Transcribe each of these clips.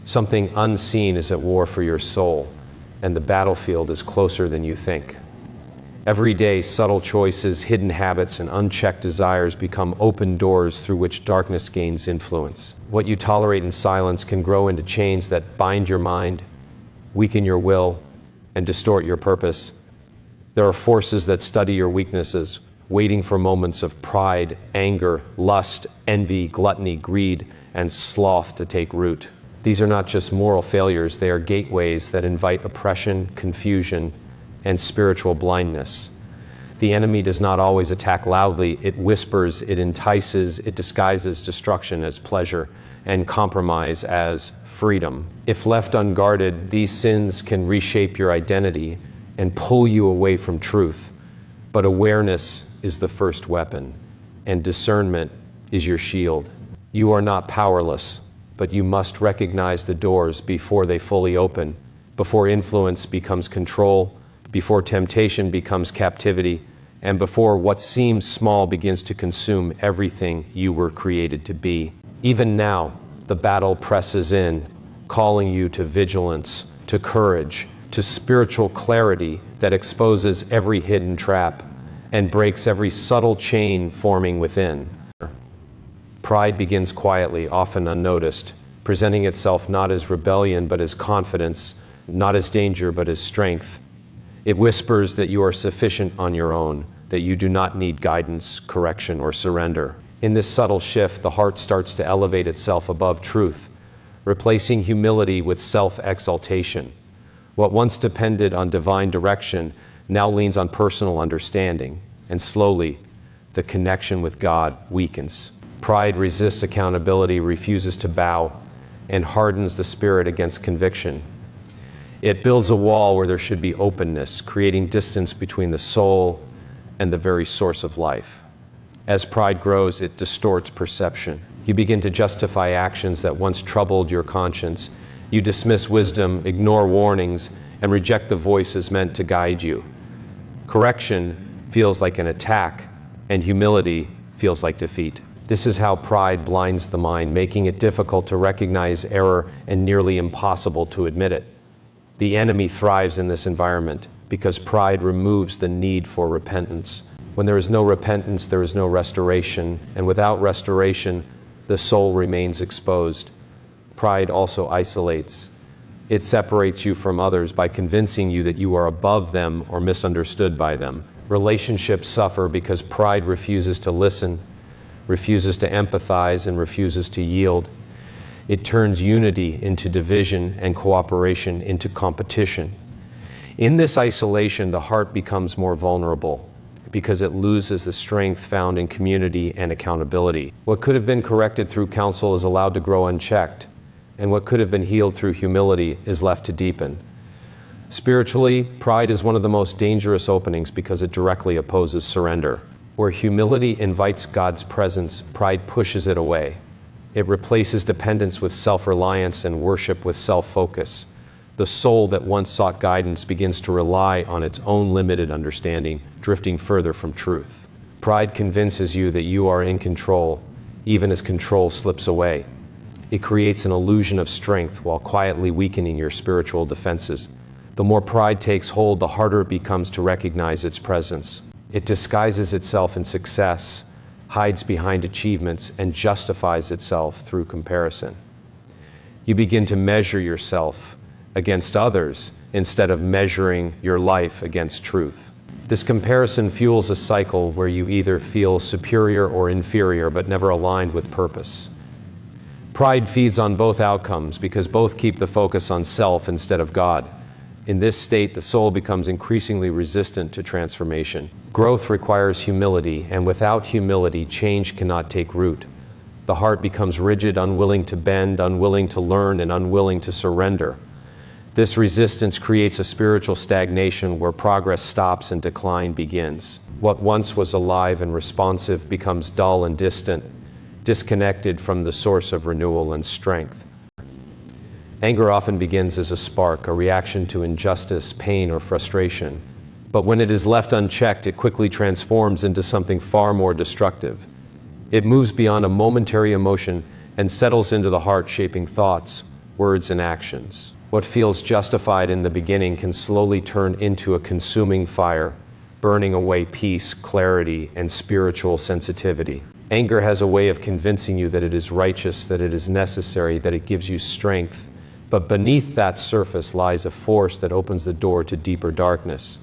Something unseen is at war for your soul, and the battlefield is closer than you think. Every day, subtle choices, hidden habits, and unchecked desires become open doors through which darkness gains influence. What you tolerate in silence can grow into chains that bind your mind, weaken your will, and distort your purpose. There are forces that study your weaknesses, waiting for moments of pride, anger, lust, envy, gluttony, greed, and sloth to take root. These are not just moral failures, they are gateways that invite oppression, confusion, and spiritual blindness. The enemy does not always attack loudly. It whispers, it entices, it disguises destruction as pleasure and compromise as freedom. If left unguarded, these sins can reshape your identity and pull you away from truth. But awareness is the first weapon, and discernment is your shield. You are not powerless, but you must recognize the doors before they fully open, before influence becomes control, before temptation becomes captivity, and before what seems small begins to consume everything you were created to be. Even now, the battle presses in, calling you to vigilance, to courage, to spiritual clarity that exposes every hidden trap and breaks every subtle chain forming within. Pride begins quietly, often unnoticed, presenting itself not as rebellion but as confidence, not as danger but as strength. It whispers that you are sufficient on your own, that you do not need guidance, correction, or surrender. In this subtle shift, the heart starts to elevate itself above truth, replacing humility with self-exaltation. What once depended on divine direction now leans on personal understanding, and slowly, the connection with God weakens. Pride resists accountability, refuses to bow, and hardens the spirit against conviction. It builds a wall where there should be openness, creating distance between the soul and the very source of life. As pride grows, it distorts perception. You begin to justify actions that once troubled your conscience. You dismiss wisdom, ignore warnings, and reject the voices meant to guide you. Correction feels like an attack, and humility feels like defeat. This is how pride blinds the mind, making it difficult to recognize error and nearly impossible to admit it. The enemy thrives in this environment because pride removes the need for repentance. When there is no repentance, there is no restoration, and without restoration, the soul remains exposed. Pride also isolates. It separates you from others by convincing you that you are above them or misunderstood by them. Relationships suffer because pride refuses to listen, refuses to empathize, and refuses to yield. It turns unity into division and cooperation into competition. In this isolation, the heart becomes more vulnerable because it loses the strength found in community and accountability. What could have been corrected through counsel is allowed to grow unchecked, and what could have been healed through humility is left to deepen. Spiritually, pride is one of the most dangerous openings because it directly opposes surrender. Where humility invites God's presence, pride pushes it away. It replaces dependence with self-reliance and worship with self-focus. The soul that once sought guidance begins to rely on its own limited understanding, drifting further from truth. Pride convinces you that you are in control, even as control slips away. It creates an illusion of strength while quietly weakening your spiritual defenses. The more pride takes hold, the harder it becomes to recognize its presence. It disguises itself in success, hides behind achievements, and justifies itself through comparison. You begin to measure yourself against others instead of measuring your life against truth. This comparison fuels a cycle where you either feel superior or inferior, but never aligned with purpose. Pride feeds on both outcomes because both keep the focus on self instead of God. In this state, the soul becomes increasingly resistant to transformation. Growth requires humility, and without humility, change cannot take root. The heart becomes rigid, unwilling to bend, unwilling to learn, and unwilling to surrender. This resistance creates a spiritual stagnation where progress stops and decline begins. What once was alive and responsive becomes dull and distant, disconnected from the source of renewal and strength. Anger often begins as a spark, a reaction to injustice, pain, or frustration. But when it is left unchecked, it quickly transforms into something far more destructive. It moves beyond a momentary emotion and settles into the heart, shaping thoughts, words, and actions. What feels justified in the beginning can slowly turn into a consuming fire, burning away peace, clarity, and spiritual sensitivity. Anger has a way of convincing you that it is righteous, that it is necessary, that it gives you strength. But beneath that surface lies a force that opens the door to deeper darkness.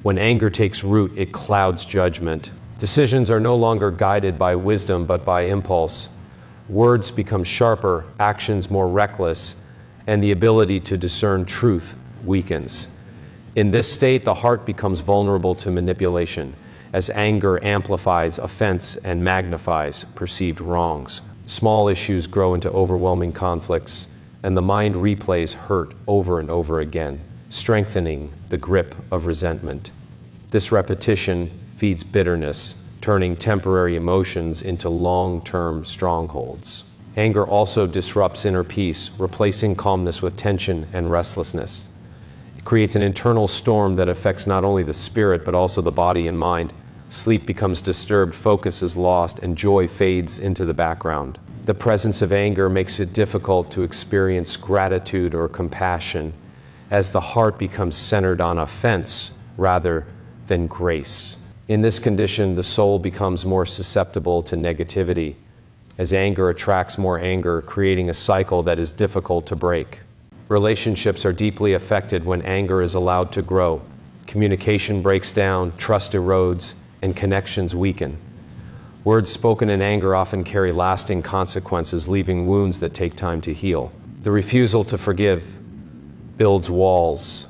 When anger takes root, it clouds judgment. Decisions are no longer guided by wisdom, but by impulse. Words become sharper, actions more reckless, and the ability to discern truth weakens. In this state, the heart becomes vulnerable to manipulation, as anger amplifies offense and magnifies perceived wrongs. Small issues grow into overwhelming conflicts, and the mind replays hurt over and over again, strengthening the grip of resentment. This repetition feeds bitterness, turning temporary emotions into long-term strongholds. Anger also disrupts inner peace, replacing calmness with tension and restlessness. It creates an internal storm that affects not only the spirit but also the body and mind. Sleep becomes disturbed, focus is lost, and joy fades into the background. The presence of anger makes it difficult to experience gratitude or compassion, as the heart becomes centered on offense rather than grace. In this condition, the soul becomes more susceptible to negativity, as anger attracts more anger, creating a cycle that is difficult to break. Relationships are deeply affected when anger is allowed to grow. Communication breaks down, trust erodes, and connections weaken. Words spoken in anger often carry lasting consequences, leaving wounds that take time to heal. The refusal to forgive builds walls,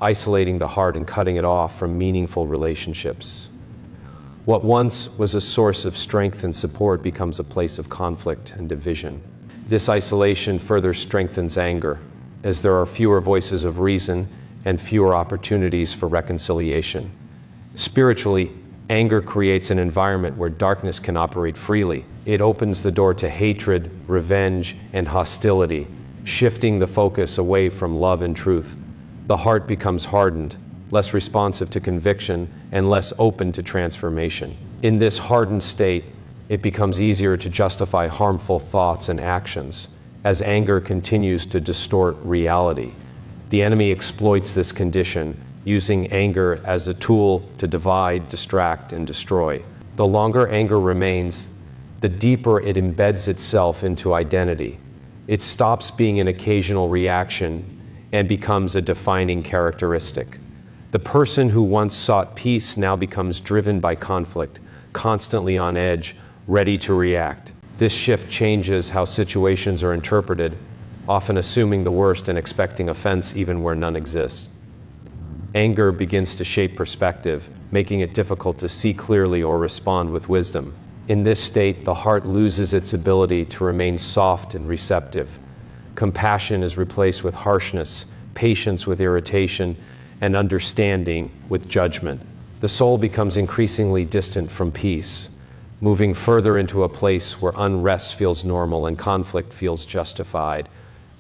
isolating the heart and cutting it off from meaningful relationships. What once was a source of strength and support becomes a place of conflict and division. This isolation further strengthens anger, as there are fewer voices of reason and fewer opportunities for reconciliation. Spiritually, anger creates an environment where darkness can operate freely. It opens the door to hatred, revenge, and hostility, shifting the focus away from love and truth. The heart becomes hardened, less responsive to conviction, and less open to transformation. In this hardened state, it becomes easier to justify harmful thoughts and actions, as anger continues to distort reality. The enemy exploits this condition, using anger as a tool to divide, distract, and destroy. The longer anger remains, the deeper it embeds itself into identity. It stops being an occasional reaction and becomes a defining characteristic. The person who once sought peace now becomes driven by conflict, constantly on edge, ready to react. This shift changes how situations are interpreted, often assuming the worst and expecting offense even where none exists. Anger begins to shape perspective, making it difficult to see clearly or respond with wisdom. In this state, the heart loses its ability to remain soft and receptive. Compassion is replaced with harshness, patience with irritation, and understanding with judgment. The soul becomes increasingly distant from peace, moving further into a place where unrest feels normal and conflict feels justified,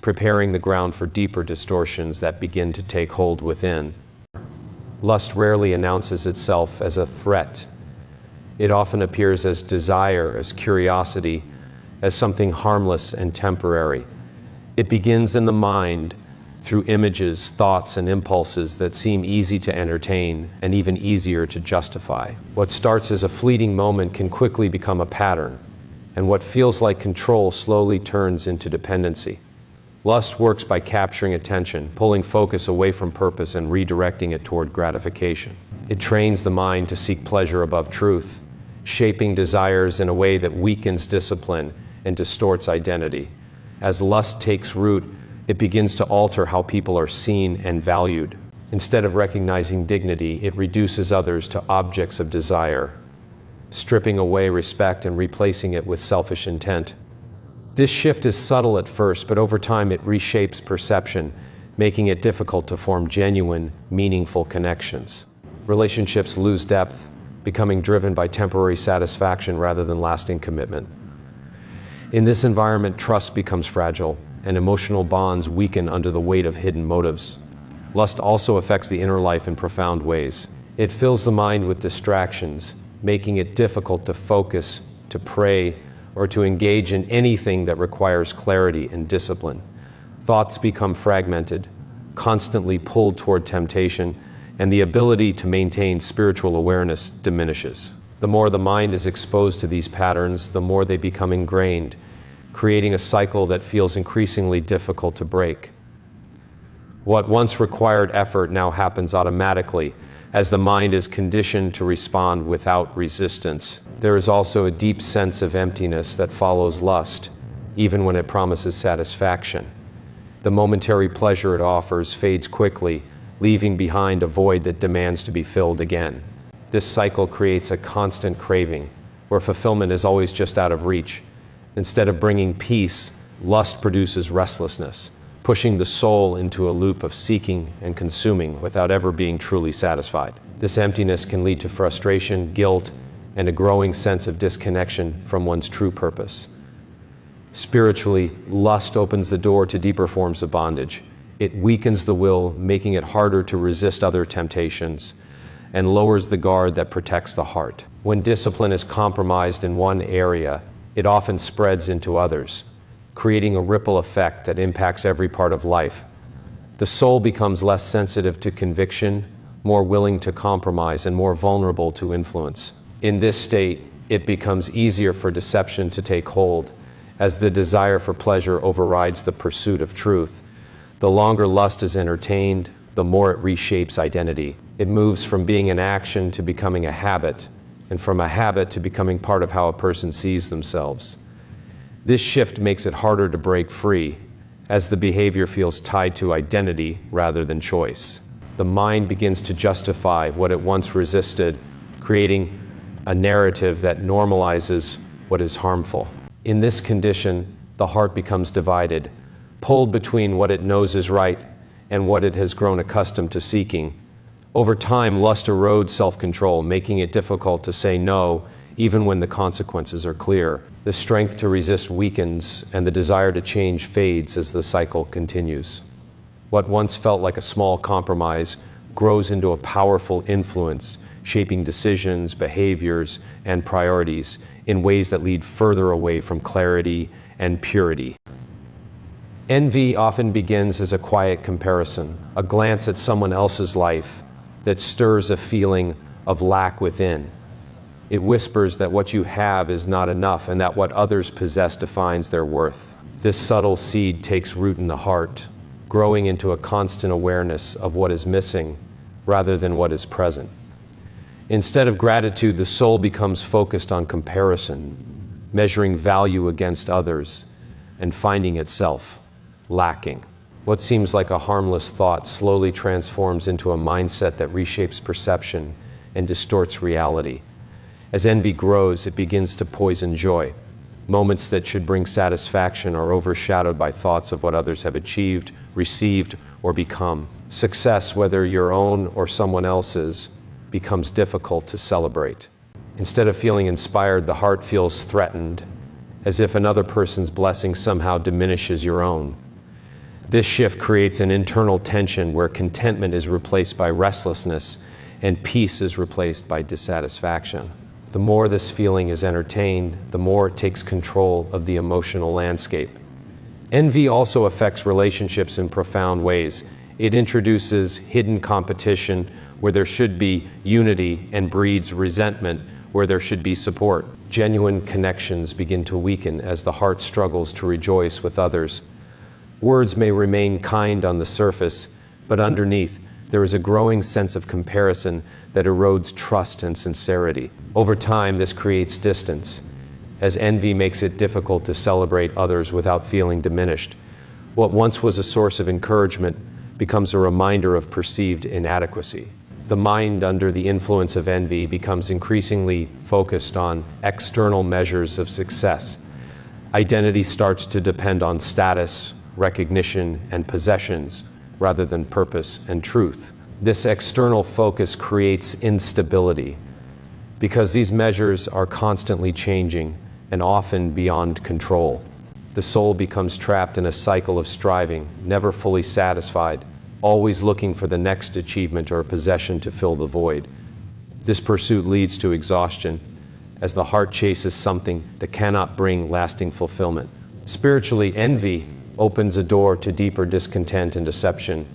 preparing the ground for deeper distortions that begin to take hold within. Lust rarely announces itself as a threat. It often appears as desire, as curiosity, as something harmless and temporary. It begins in the mind through images, thoughts, and impulses that seem easy to entertain and even easier to justify. What starts as a fleeting moment can quickly become a pattern, and what feels like control slowly turns into dependency. Lust works by capturing attention, pulling focus away from purpose and redirecting it toward gratification. It trains the mind to seek pleasure above truth, shaping desires in a way that weakens discipline and distorts identity. As lust takes root, it begins to alter how people are seen and valued. Instead of recognizing dignity, it reduces others to objects of desire, stripping away respect and replacing it with selfish intent. This shift is subtle at first, but over time it reshapes perception, making it difficult to form genuine, meaningful connections. Relationships lose depth, becoming driven by temporary satisfaction rather than lasting commitment. In this environment, trust becomes fragile, and emotional bonds weaken under the weight of hidden motives. Lust also affects the inner life in profound ways. It fills the mind with distractions, making it difficult to focus, to pray, or to engage in anything that requires clarity and discipline. Thoughts become fragmented, constantly pulled toward temptation, and the ability to maintain spiritual awareness diminishes. The more the mind is exposed to these patterns, the more they become ingrained, creating a cycle that feels increasingly difficult to break. What once required effort now happens automatically, as the mind is conditioned to respond without resistance. There is also a deep sense of emptiness that follows lust, even when it promises satisfaction. The momentary pleasure it offers fades quickly, leaving behind a void that demands to be filled again. This cycle creates a constant craving, where fulfillment is always just out of reach. Instead of bringing peace, lust produces restlessness, pushing the soul into a loop of seeking and consuming without ever being truly satisfied. This emptiness can lead to frustration, guilt, and a growing sense of disconnection from one's true purpose. Spiritually, lust opens the door to deeper forms of bondage. It weakens the will, making it harder to resist other temptations, and lowers the guard that protects the heart. When discipline is compromised in one area, it often spreads into others, creating a ripple effect that impacts every part of life. The soul becomes less sensitive to conviction, more willing to compromise, and more vulnerable to influence. In this state, it becomes easier for deception to take hold, as the desire for pleasure overrides the pursuit of truth. The longer lust is entertained, the more it reshapes identity. It moves from being an action to becoming a habit, and from a habit to becoming part of how a person sees themselves. This shift makes it harder to break free, as the behavior feels tied to identity rather than choice. The mind begins to justify what it once resisted, creating a narrative that normalizes what is harmful. In this condition, the heart becomes divided, pulled between what it knows is right and what it has grown accustomed to seeking. Over time, lust erodes self-control, making it difficult to say no, even when the consequences are clear. The strength to resist weakens, and the desire to change fades as the cycle continues. What once felt like a small compromise grows into a powerful influence, shaping decisions, behaviors, and priorities in ways that lead further away from clarity and purity. Envy often begins as a quiet comparison, a glance at someone else's life that stirs a feeling of lack within. It whispers that what you have is not enough and that what others possess defines their worth. This subtle seed takes root in the heart, growing into a constant awareness of what is missing rather than what is present. Instead of gratitude, the soul becomes focused on comparison, measuring value against others, and finding itself lacking. What seems like a harmless thought slowly transforms into a mindset that reshapes perception and distorts reality. As envy grows, it begins to poison joy. Moments that should bring satisfaction are overshadowed by thoughts of what others have achieved, received, or become. Success, whether your own or someone else's, becomes difficult to celebrate. Instead of feeling inspired, the heart feels threatened, as if another person's blessing somehow diminishes your own. This shift creates an internal tension where contentment is replaced by restlessness and peace is replaced by dissatisfaction. The more this feeling is entertained, the more it takes control of the emotional landscape. Envy also affects relationships in profound ways. It introduces hidden competition where there should be unity and breeds resentment where there should be support. Genuine connections begin to weaken as the heart struggles to rejoice with others. Words may remain kind on the surface, but underneath, there is a growing sense of comparison that erodes trust and sincerity. Over time, this creates distance, as envy makes it difficult to celebrate others without feeling diminished. What once was a source of encouragement becomes a reminder of perceived inadequacy. The mind, under the influence of envy, becomes increasingly focused on external measures of success. Identity starts to depend on status, recognition, and possessions, rather than purpose and truth. This external focus creates instability, because these measures are constantly changing and often beyond control. The soul becomes trapped in a cycle of striving, never fully satisfied, always looking for the next achievement or possession to fill the void. This pursuit leads to exhaustion, as the heart chases something that cannot bring lasting fulfillment. Spiritually, envy opens a door to deeper discontent and deception.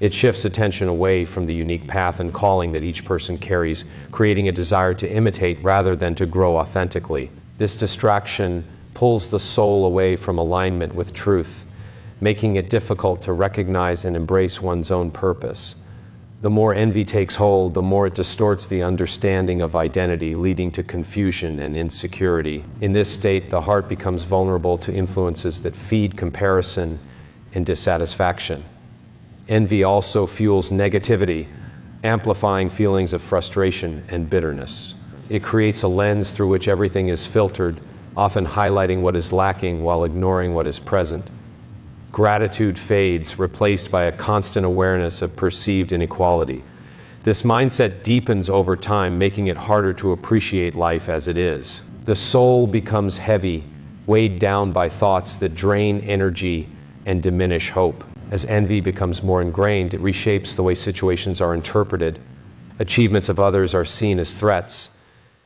It shifts attention away from the unique path and calling that each person carries, creating a desire to imitate rather than to grow authentically. This distraction pulls the soul away from alignment with truth, making it difficult to recognize and embrace one's own purpose. The more envy takes hold, the more it distorts the understanding of identity, leading to confusion and insecurity. In this state, the heart becomes vulnerable to influences that feed comparison and dissatisfaction. Envy also fuels negativity, amplifying feelings of frustration and bitterness. It creates a lens through which everything is filtered, often highlighting what is lacking while ignoring what is present. Gratitude fades, replaced by a constant awareness of perceived inequality. This mindset deepens over time, making it harder to appreciate life as it is. The soul becomes heavy, weighed down by thoughts that drain energy and diminish hope. As envy becomes more ingrained, it reshapes the way situations are interpreted. Achievements of others are seen as threats,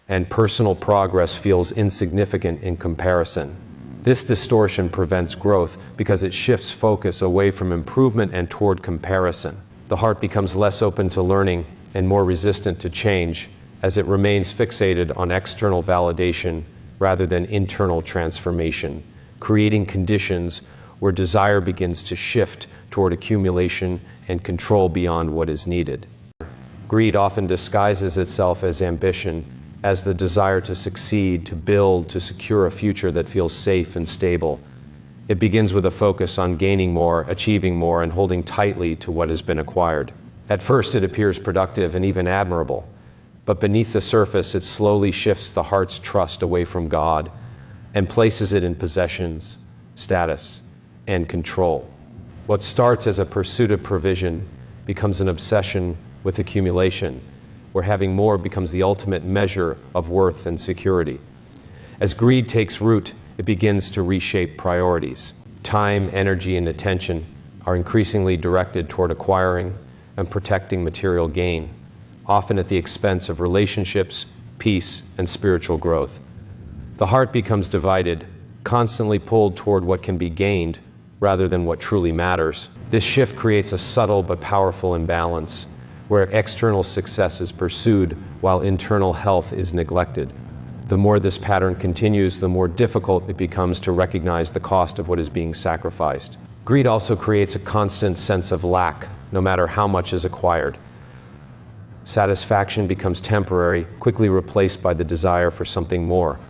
and personal progress feels insignificant in comparison. This distortion prevents growth because it shifts focus away from improvement and toward comparison. The heart becomes less open to learning and more resistant to change as it remains fixated on external validation rather than internal transformation, creating conditions where desire begins to shift toward accumulation and control beyond what is needed. Greed often disguises itself as ambition, as the desire to succeed, to build, to secure a future that feels safe and stable. It begins with a focus on gaining more, achieving more, and holding tightly to what has been acquired. At first, it appears productive and even admirable, but beneath the surface, it slowly shifts the heart's trust away from God and places it in possessions, status, and control. What starts as a pursuit of provision becomes an obsession with accumulation, where having more becomes the ultimate measure of worth and security. As greed takes root, it begins to reshape priorities. Time, energy, and attention are increasingly directed toward acquiring and protecting material gain, often at the expense of relationships, peace, and spiritual growth. The heart becomes divided, constantly pulled toward what can be gained rather than what truly matters. This shift creates a subtle but powerful imbalance, where external success is pursued while internal health is neglected. The more this pattern continues, the more difficult it becomes to recognize the cost of what is being sacrificed. Greed also creates a constant sense of lack, no matter how much is acquired. Satisfaction becomes temporary, quickly replaced by the desire for something more.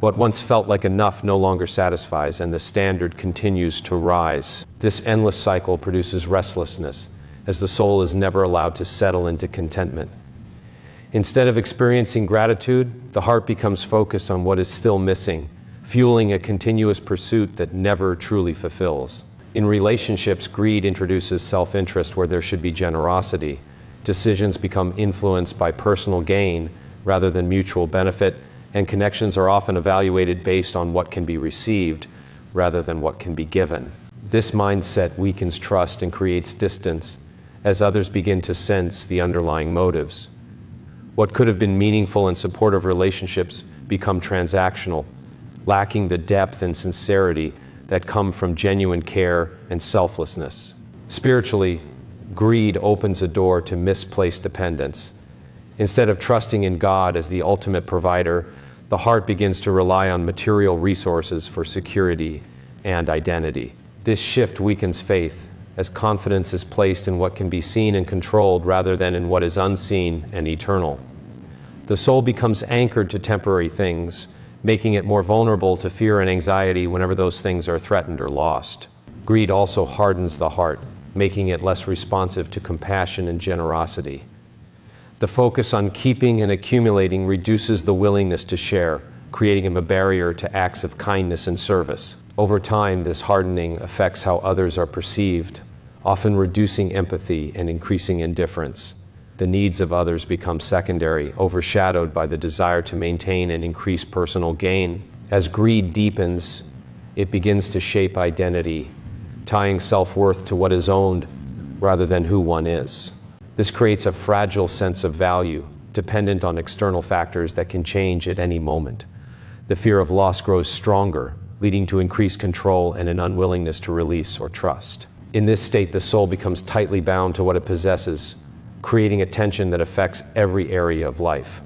What once felt like enough no longer satisfies, and the standard continues to rise. This endless cycle produces restlessness, as the soul is never allowed to settle into contentment. Instead of experiencing gratitude, the heart becomes focused on what is still missing, fueling a continuous pursuit that never truly fulfills. In relationships, greed introduces self-interest where there should be generosity. Decisions become influenced by personal gain rather than mutual benefit, and connections are often evaluated based on what can be received rather than what can be given. This mindset weakens trust and creates distance, as others begin to sense the underlying motives. What could have been meaningful and supportive relationships become transactional, lacking the depth and sincerity that come from genuine care and selflessness. Spiritually, greed opens a door to misplaced dependence. Instead of trusting in God as the ultimate provider, the heart begins to rely on material resources for security and identity. This shift weakens faith, as confidence is placed in what can be seen and controlled rather than in what is unseen and eternal. The soul becomes anchored to temporary things, making it more vulnerable to fear and anxiety whenever those things are threatened or lost. Greed also hardens the heart, making it less responsive to compassion and generosity. The focus on keeping and accumulating reduces the willingness to share, creating a barrier to acts of kindness and service. Over time, this hardening affects how others are perceived, often reducing empathy and increasing indifference. The needs of others become secondary, overshadowed by the desire to maintain and increase personal gain. As greed deepens, it begins to shape identity, tying self-worth to what is owned rather than who one is. This creates a fragile sense of value, dependent on external factors that can change at any moment. The fear of loss grows stronger, leading to increased control and an unwillingness to release or trust. In this state, the soul becomes tightly bound to what it possesses, creating a tension that affects every area of life.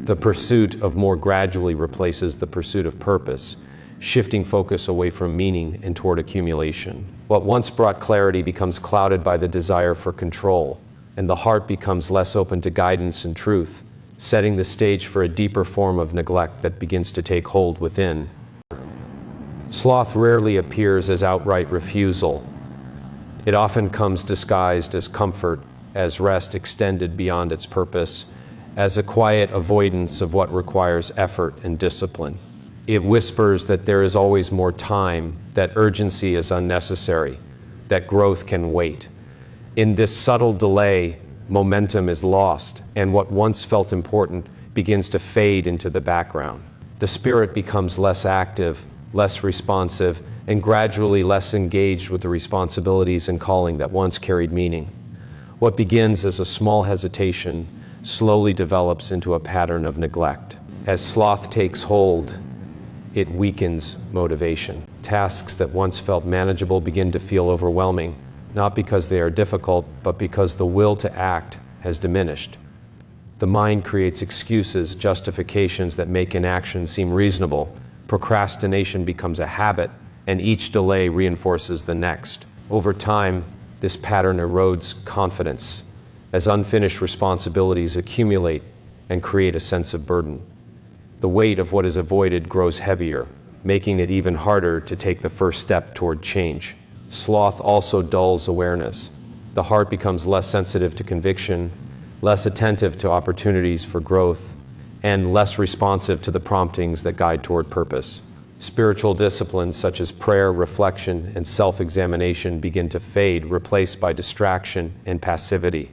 The pursuit of more gradually replaces the pursuit of purpose, shifting focus away from meaning and toward accumulation. What once brought clarity becomes clouded by the desire for control, and the heart becomes less open to guidance and truth, setting the stage for a deeper form of neglect that begins to take hold within. Sloth rarely appears as outright refusal. It often comes disguised as comfort, as rest extended beyond its purpose, as a quiet avoidance of what requires effort and discipline. It whispers that there is always more time, that urgency is unnecessary, that growth can wait. In this subtle delay, momentum is lost, and what once felt important begins to fade into the background. The spirit becomes less active, less responsive, and gradually less engaged with the responsibilities and calling that once carried meaning. What begins as a small hesitation slowly develops into a pattern of neglect. As sloth takes hold, it weakens motivation. Tasks that once felt manageable begin to feel overwhelming, not because they are difficult, but because the will to act has diminished. The mind creates excuses, justifications that make inaction seem reasonable. Procrastination becomes a habit, and each delay reinforces the next. Over time, this pattern erodes confidence, as unfinished responsibilities accumulate and create a sense of burden. The weight of what is avoided grows heavier, making it even harder to take the first step toward change. Sloth also dulls awareness. The heart becomes less sensitive to conviction, less attentive to opportunities for growth, and less responsive to the promptings that guide toward purpose. Spiritual disciplines such as prayer, reflection, and self-examination begin to fade, replaced by distraction and passivity.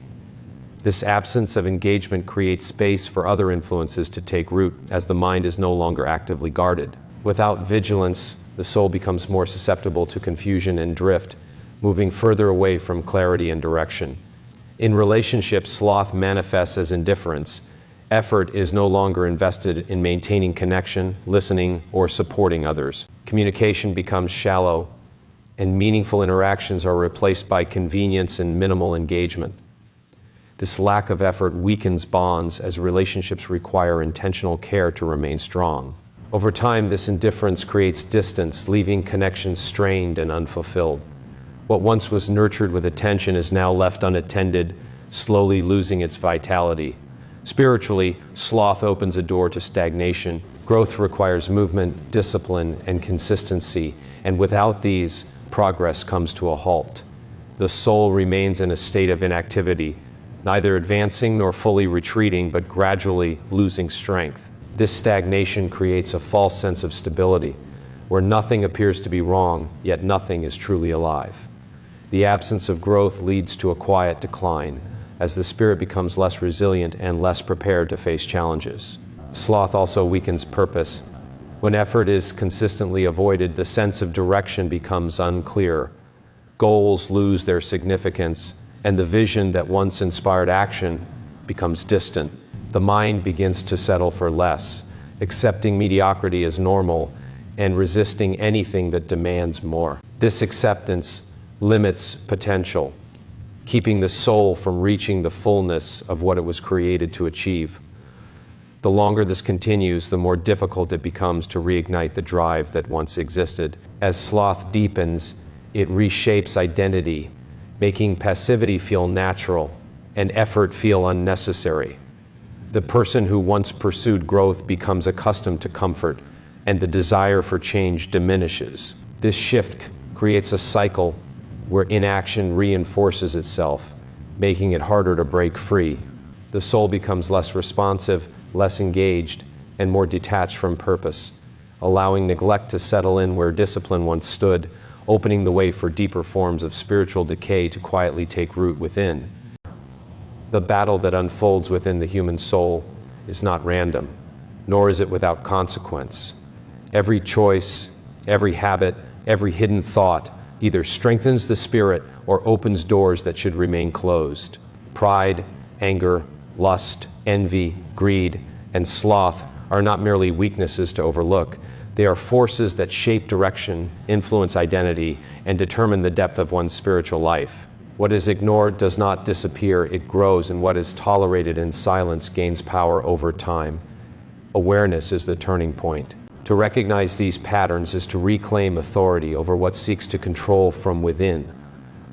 This absence of engagement creates space for other influences to take root, as the mind is no longer actively guarded. Without vigilance, the soul becomes more susceptible to confusion and drift, moving further away from clarity and direction. In relationships, sloth manifests as indifference. Effort is no longer invested in maintaining connection, listening, or supporting others. Communication becomes shallow, and meaningful interactions are replaced by convenience and minimal engagement. This lack of effort weakens bonds, as relationships require intentional care to remain strong. Over time, this indifference creates distance, leaving connections strained and unfulfilled. What once was nurtured with attention is now left unattended, slowly losing its vitality. Spiritually, sloth opens a door to stagnation. Growth requires movement, discipline, and consistency, and without these, progress comes to a halt. The soul remains in a state of inactivity, neither advancing nor fully retreating, but gradually losing strength. This stagnation creates a false sense of stability, where nothing appears to be wrong, yet nothing is truly alive. The absence of growth leads to a quiet decline, as the spirit becomes less resilient and less prepared to face challenges. Sloth also weakens purpose. When effort is consistently avoided, the sense of direction becomes unclear. Goals lose their significance, and the vision that once inspired action becomes distant. The mind begins to settle for less, accepting mediocrity as normal and resisting anything that demands more. This acceptance limits potential, keeping the soul from reaching the fullness of what it was created to achieve. The longer this continues, the more difficult it becomes to reignite the drive that once existed. As sloth deepens, it reshapes identity, making passivity feel natural and effort feel unnecessary. The person who once pursued growth becomes accustomed to comfort, and the desire for change diminishes. This shift creates a cycle where inaction reinforces itself, making it harder to break free. The soul becomes less responsive, less engaged, and more detached from purpose, allowing neglect to settle in where discipline once stood, opening the way for deeper forms of spiritual decay to quietly take root within. The battle that unfolds within the human soul is not random, nor is it without consequence. Every choice, every habit, every hidden thought either strengthens the spirit or opens doors that should remain closed. Pride, anger, lust, envy, greed, and sloth are not merely weaknesses to overlook. They are forces that shape direction, influence identity, and determine the depth of one's spiritual life. What is ignored does not disappear, it grows, and what is tolerated in silence gains power over time. Awareness is the turning point. To recognize these patterns is to reclaim authority over what seeks to control from within.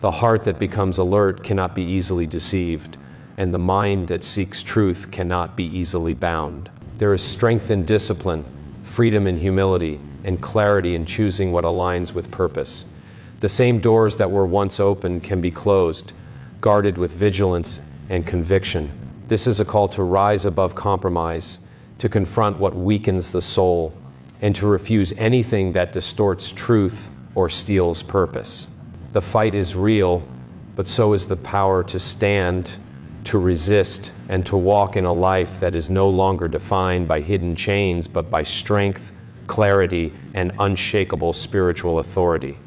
The heart that becomes alert cannot be easily deceived, and the mind that seeks truth cannot be easily bound. There is strength in discipline, freedom in humility, and clarity in choosing what aligns with purpose. The same doors that were once open can be closed, guarded with vigilance and conviction. This is a call to rise above compromise, to confront what weakens the soul, and to refuse anything that distorts truth or steals purpose. The fight is real, but so is the power to stand, to resist, and to walk in a life that is no longer defined by hidden chains, but by strength, clarity, and unshakable spiritual authority.